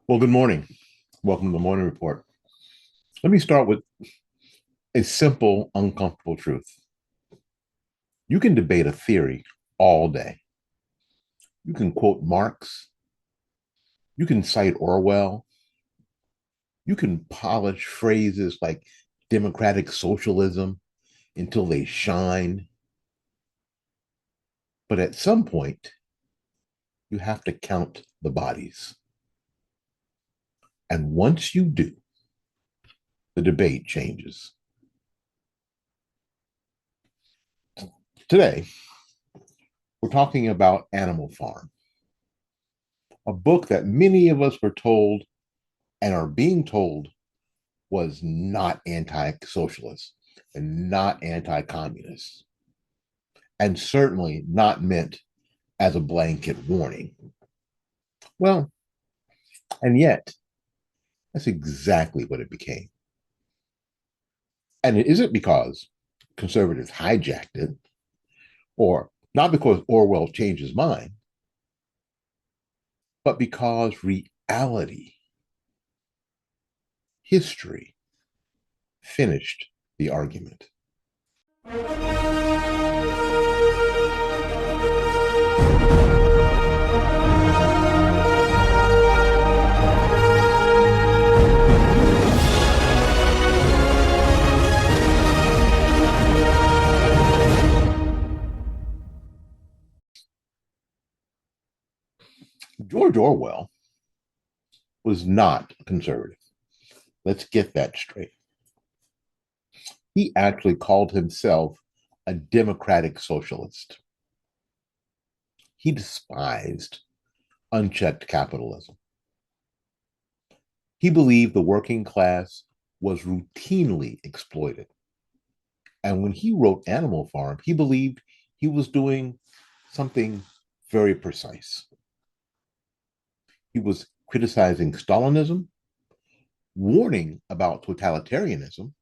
Well, good morning. Welcome to the morning report. Let me start with a simple, uncomfortable truth. You can debate a theory all day. You can quote Marx. You can cite Orwell. You can polish phrases like democratic socialism until they shine. But at some point, you have to count the bodies. And once you do, the debate changes. Today, we're talking about Animal Farm, a book that many of us were told and are being told was not anti-socialist and not anti-communist, and certainly not meant as a blanket warning. Well, and yet, that's exactly what it became. And it isn't because conservatives hijacked it, or not because Orwell changed his mind, but because reality, history, finished the argument. George Orwell was not a conservative. Let's get that straight. He actually called himself a democratic socialist. He despised unchecked capitalism. He believed the working class was routinely exploited. And when he wrote Animal Farm, he believed he was doing something very precise. He was criticizing Stalinism, warning about totalitarianism,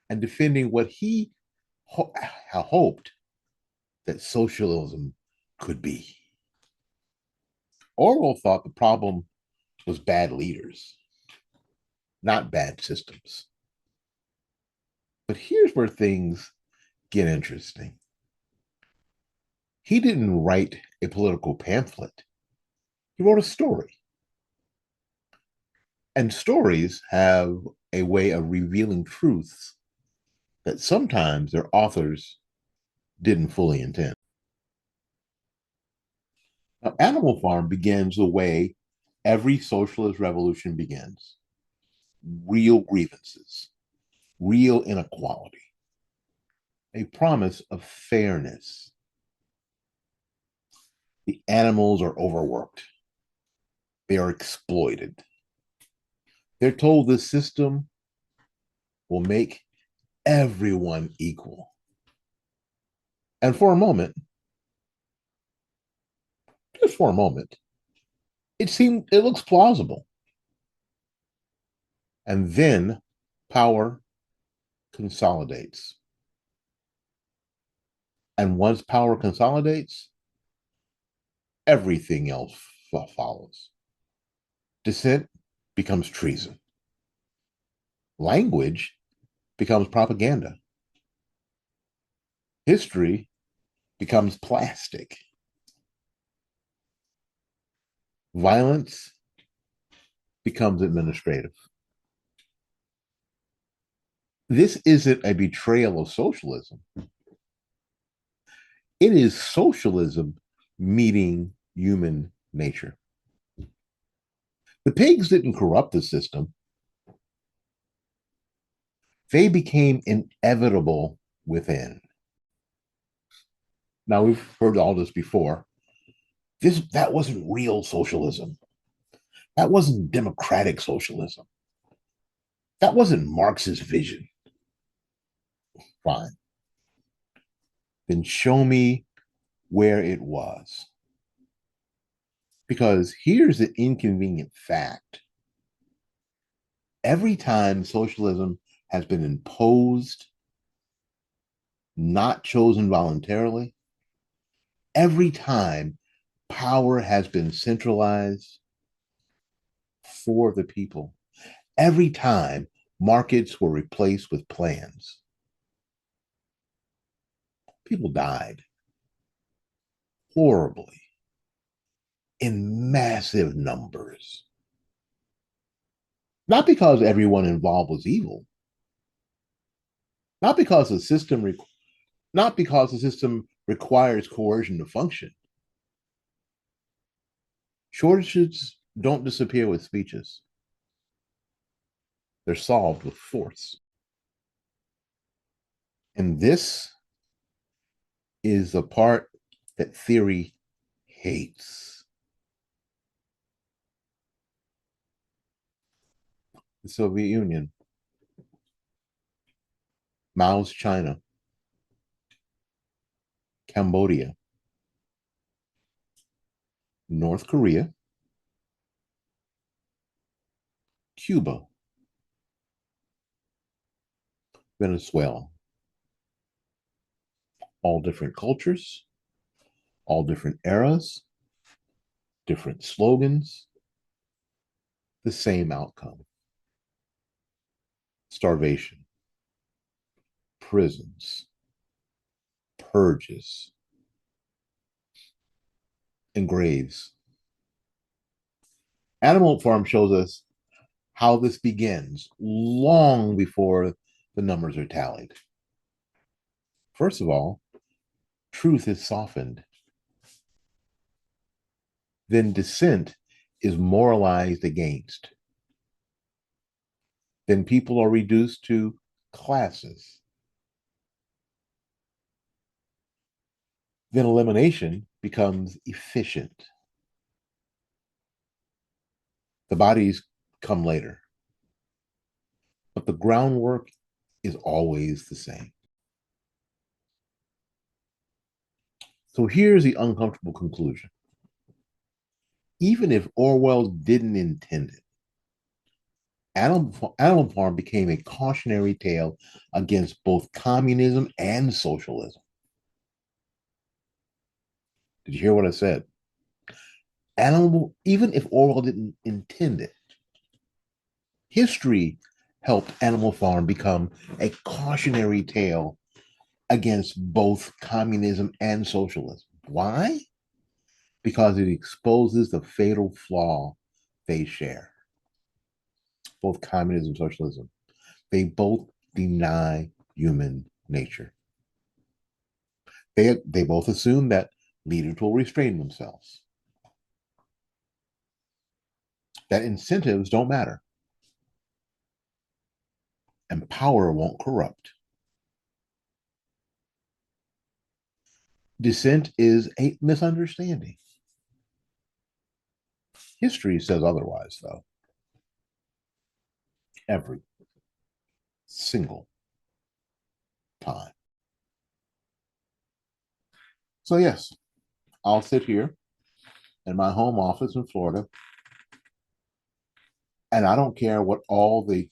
and defending what he hoped that socialism could be. Orwell thought the problem was bad leaders, not bad systems. But here's where things get interesting. He didn't write a political pamphlet, he wrote a story. And stories have a way of revealing truths that sometimes their authors didn't fully intend. Now, Animal Farm begins the way every socialist revolution begins: real grievances, real inequality, a promise of fairness. The animals are overworked, they are exploited. They're told the system will make everyone equal. And for a moment, just for a moment, it looks plausible. And then power consolidates. And once power consolidates, everything else follows. Dissent becomes treason. Language becomes propaganda. History becomes plastic. Violence becomes administrative. This isn't a betrayal of socialism. It is socialism meeting human nature. The pigs didn't corrupt the system. They became inevitable within. Now, we've heard all this before. That wasn't real socialism. That wasn't democratic socialism. That wasn't Marx's vision. Fine. Then show me where it was. Because here's the inconvenient fact. Every time socialism has been imposed, not chosen voluntarily, every time power has been centralized, for the people. Every time markets were replaced with plans, people died horribly in massive numbers. Not because everyone involved was evil, not because the system not because the system requires coercion to function. Shortages don't disappear with speeches. They're solved with force. And this is the part that theory hates. The Soviet Union, Mao's China, Cambodia, North Korea, Cuba, Venezuela, all different cultures, all different eras, different slogans, the same outcome: starvation, prisons, purges, and graves. Animal Farm shows us how this begins long before the numbers are tallied. First of all, truth is softened. Then dissent is moralized against. Then people are reduced to classes. Then elimination becomes efficient. The bodies come later, but the groundwork is always the same. So here's the uncomfortable conclusion. Even if Orwell didn't intend it, Animal Farm became a cautionary tale against both communism and socialism. Did you hear what I said? Even if Orwell didn't intend it, history helped Animal Farm become a cautionary tale against both communism and socialism. Why? Because it exposes the fatal flaw they share. Both communism and socialism, they both deny human nature. They both assume that leaders will restrain themselves, that incentives don't matter, and power won't corrupt. Dissent is a misunderstanding. History says otherwise, though. Every single time. So, yes, I'll sit here in my home office in Florida, and I don't care what all the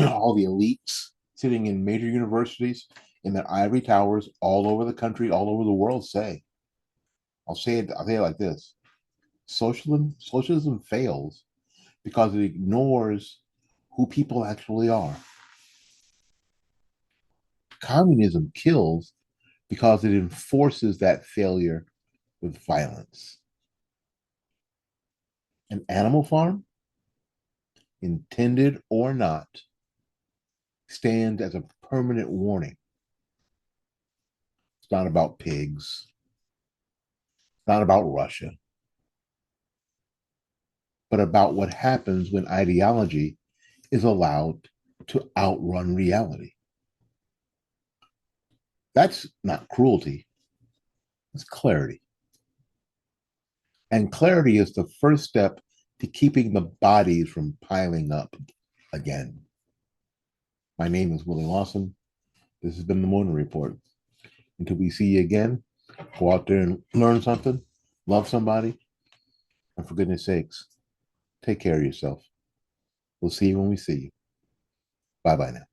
all the elites sitting in major universities in their ivory towers all over the country, all over the world say. I'll say it like this. Socialism fails because it ignores who people actually are. Communism kills because it enforces that failure with violence. An Animal Farm, intended or not, stands as a permanent warning. It's not about pigs. It's not about Russia, but about what happens when ideology is allowed to outrun reality. That's not cruelty, it's clarity. And clarity is the first step to keeping the bodies from piling up again. My name is Willie Lawson. This has been the Moon Report. Until we see you again, go out there and learn something, love somebody, and for goodness sakes, take care of yourself. We'll see you when we see you. Bye bye now.